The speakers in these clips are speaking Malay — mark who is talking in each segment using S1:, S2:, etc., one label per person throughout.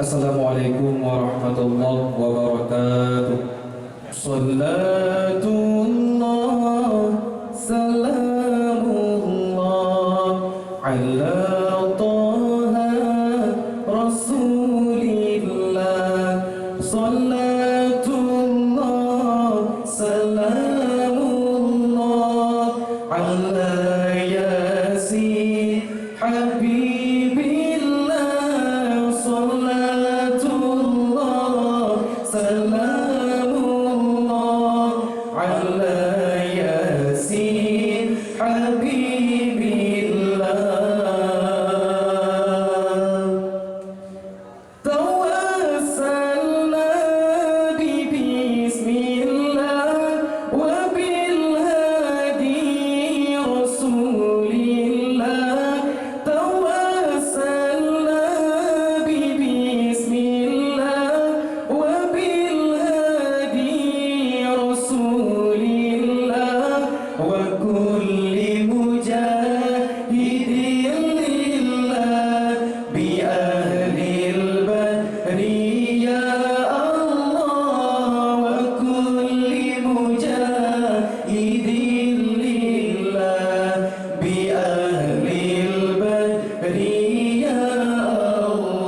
S1: Assalamualaikum warahmatullahi wabarakatuh. Salatullah, salamullah ala Taha Rasulillah. Salatullah, salamullah ala Yasin Habibillah. Salatullah, salamullah ala Yasin Habibillah. Tawassalna bismillah wa bil hadi Rasulillah. Tawassalna bismillah wa bil hadi Rasulillah wa kulli mujahidin lillah bi ahlil badri ya Allah. Wa kulli mujahidin lillah bi ahlil badri ya Allah.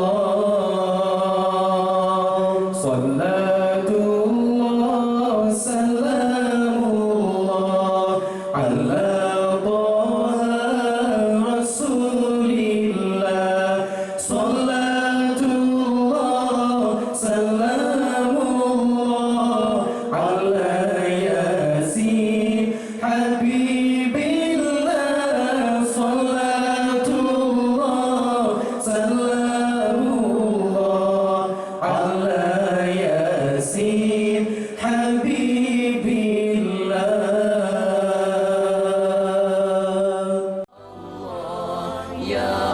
S1: Salatullah, salamullah ala Taha Rasulillah. Salatullah, salamullah ala Yasin Habibillah. Salatullah, salamullah ala Yasin Habibillah. Ya